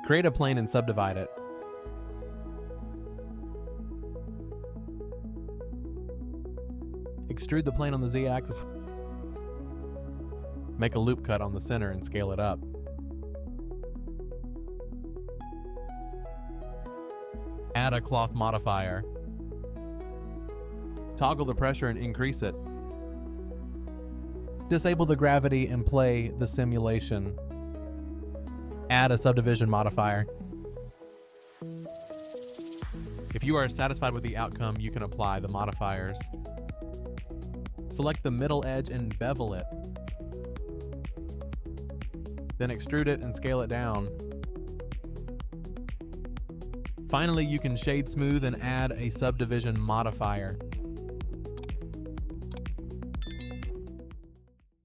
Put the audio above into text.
Create a plane and subdivide it. Extrude the plane on the Z-axis. Make a loop cut on the center and scale it up. Add a cloth modifier. Toggle the pressure and increase it. Disable the gravity and play the simulation. Add a subdivision modifier. If you are satisfied with the outcome, you can apply the modifiers. Select the middle edge and bevel it. Then extrude it and scale it down. Finally, you can shade smooth and add a subdivision modifier.